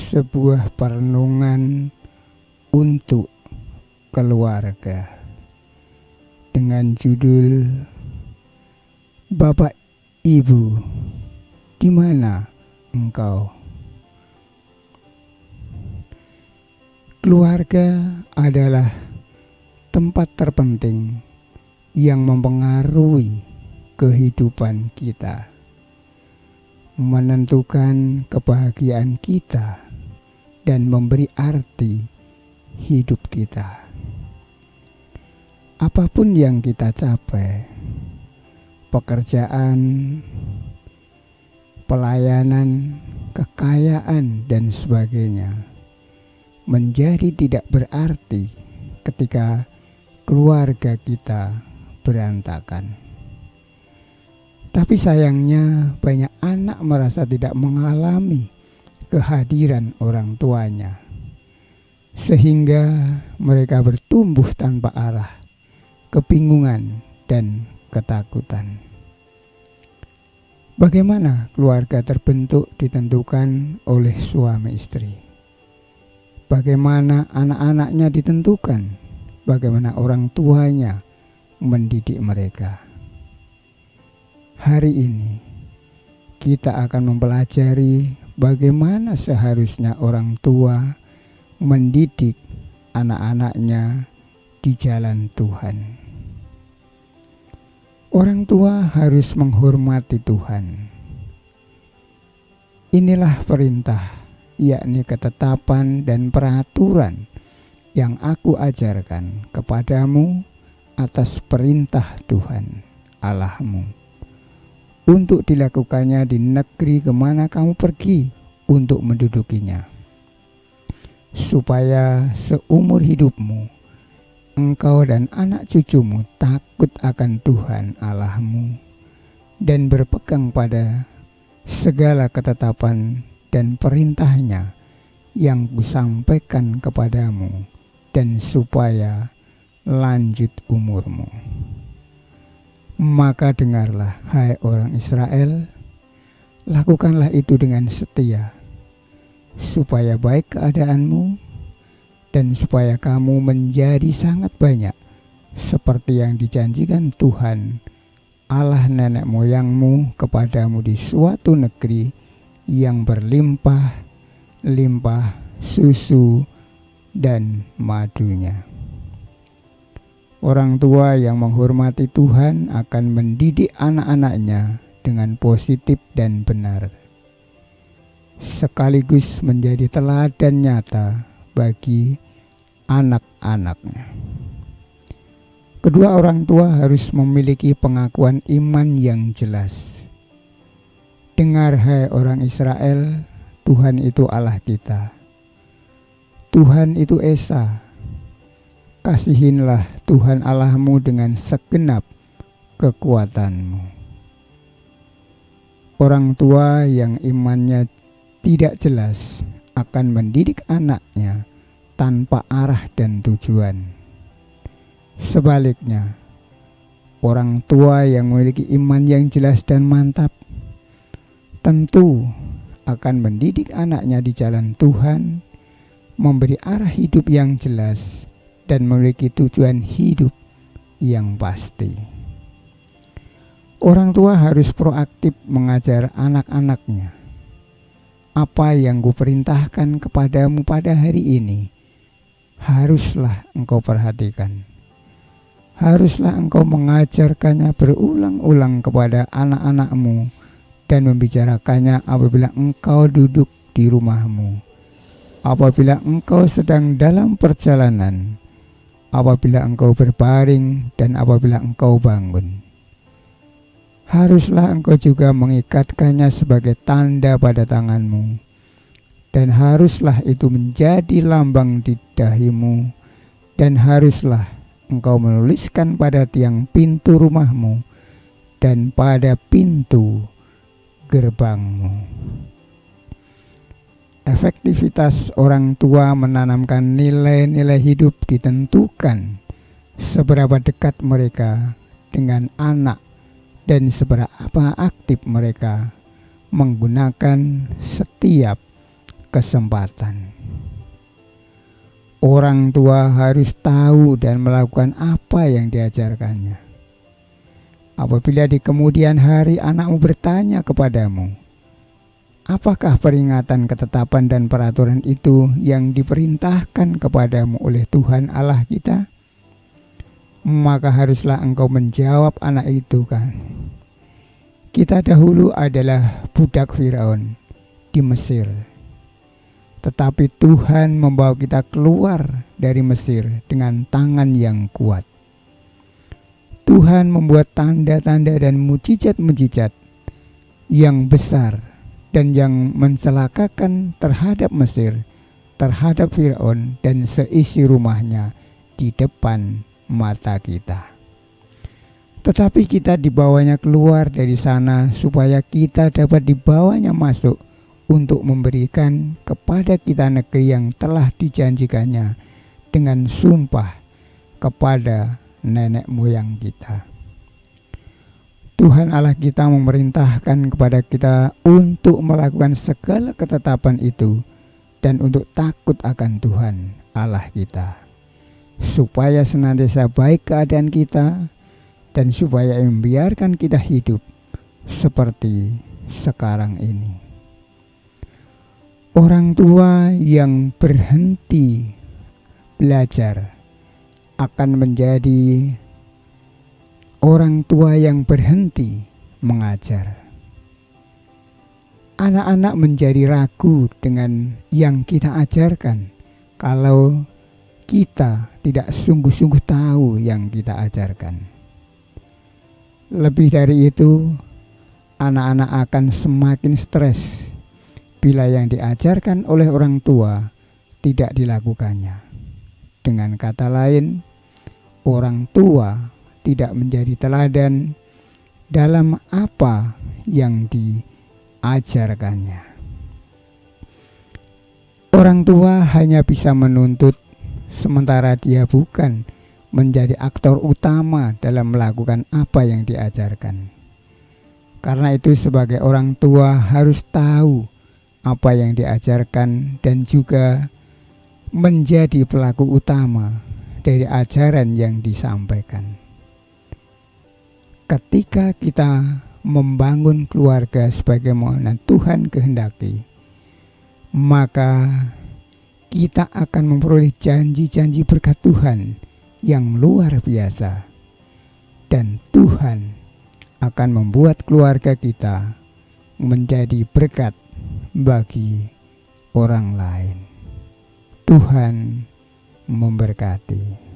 sebuah perenungan untuk keluarga dengan judul Bapak Ibu, di mana engkau? Keluarga adalah tempat terpenting yang mempengaruhi kehidupan kita, menentukan kebahagiaan kita, dan memberi arti hidup kita. Apapun yang kita capai, pekerjaan, pelayanan, kekayaan, dan sebagainya, menjadi tidak berarti ketika keluarga kita berantakan. Tapi sayangnya banyak anak merasa tidak mengalami kehadiran orang tuanya, sehingga mereka bertumbuh tanpa arah, kebingungan, dan ketakutan. Bagaimana keluarga terbentuk ditentukan oleh suami istri. Bagaimana anak-anaknya ditentukan, bagaimana orang tuanya mendidik mereka. Hari ini kita akan mempelajari bagaimana seharusnya orang tua mendidik anak-anaknya di jalan Tuhan. Orang tua harus menghormati Tuhan. Inilah perintah, yakni ketetapan dan peraturan yang aku ajarkan kepadamu atas perintah Tuhan Allahmu, untuk dilakukannya di negeri kemana kamu pergi untuk mendudukinya, supaya seumur hidupmu engkau dan anak cucumu takut akan Tuhan Allahmu dan berpegang pada segala ketetapan dan perintahnya yang kusampaikan kepadamu, dan supaya lanjut umurmu. Maka dengarlah, hai orang Israel, lakukanlah itu dengan setia, supaya baik keadaanmu dan supaya kamu menjadi sangat banyak, seperti yang dijanjikan Tuhan Allah nenek moyangmu kepadamu di suatu negeri yang berlimpah-limpah susu dan madunya. Orang tua yang menghormati Tuhan akan mendidik anak-anaknya dengan positif dan benar, sekaligus menjadi teladan nyata bagi anak-anaknya. Kedua orang tua harus memiliki pengakuan iman yang jelas. Dengar, hai orang Israel, Tuhan itu Allah kita. Tuhan itu Esa. Kasihinlah Tuhan Allahmu dengan segenap kekuatanmu. Orang tua yang imannya tidak jelas akan mendidik anaknya tanpa arah dan tujuan. Sebaliknya, orang tua yang memiliki iman yang jelas dan mantap tentu akan mendidik anaknya di jalan Tuhan, memberi arah hidup yang jelas, dan memiliki tujuan hidup yang pasti. Orang tua harus proaktif mengajar anak-anaknya. Apa yang kuperintahkan kepadamu pada hari ini, haruslah engkau perhatikan. Haruslah engkau mengajarkannya berulang-ulang kepada anak-anakmu dan membicarakannya apabila engkau duduk di rumahmu, apabila engkau sedang dalam perjalanan, apabila engkau berbaring, dan apabila engkau bangun. Haruslah engkau juga mengikatkannya sebagai tanda pada tanganmu, dan haruslah itu menjadi lambang di dahimu, dan haruslah engkau menuliskan pada tiang pintu rumahmu dan pada pintu gerbangmu. Efektivitas orang tua menanamkan nilai-nilai hidup ditentukan seberapa dekat mereka dengan anak dan seberapa aktif mereka menggunakan setiap kesempatan. Orang tua harus tahu dan melakukan apa yang diajarkannya. Apabila di kemudian hari anakmu bertanya kepadamu, apakah peringatan, ketetapan, dan peraturan itu yang diperintahkan kepadamu oleh Tuhan Allah kita? Maka haruslah engkau menjawab anak itu kan, kita dahulu adalah budak Firaun di Mesir, tetapi Tuhan membawa kita keluar dari Mesir dengan tangan yang kuat. Tuhan membuat tanda-tanda dan mujizat-mujizat yang besar dan yang mencelakakan terhadap Mesir, terhadap Firaun dan seisi rumahnya di depan mata kita. Tetapi kita dibawanya keluar dari sana supaya kita dapat dibawanya masuk untuk memberikan kepada kita negeri yang telah dijanjikannya dengan sumpah kepada nenek moyang kita. Tuhan Allah kita memerintahkan kepada kita untuk melakukan segala ketetapan itu dan untuk takut akan Tuhan Allah kita, supaya senantiasa baik keadaan kita dan supaya membiarkan kita hidup seperti sekarang ini. Orang tua yang berhenti belajar akan menjadi orang tua yang berhenti mengajar. Anak-anak menjadi ragu dengan yang kita ajarkan kalau kita tidak sungguh-sungguh tahu yang kita ajarkan. Lebih dari itu, anak-anak akan semakin stres bila yang diajarkan oleh orang tua tidak dilakukannya. Dengan kata lain, orang tua tidak menjadi teladan dalam apa yang diajarkannya. Orang tua hanya bisa menuntut sementara dia bukan menjadi aktor utama dalam melakukan apa yang diajarkan. Karena itu sebagai orang tua harus tahu apa yang diajarkan dan juga menjadi pelaku utama dari ajaran yang disampaikan. Ketika kita membangun keluarga sebagaimana Tuhan kehendaki, maka kita akan memperoleh janji-janji berkat Tuhan yang luar biasa, dan Tuhan akan membuat keluarga kita menjadi berkat bagi orang lain. Tuhan memberkati.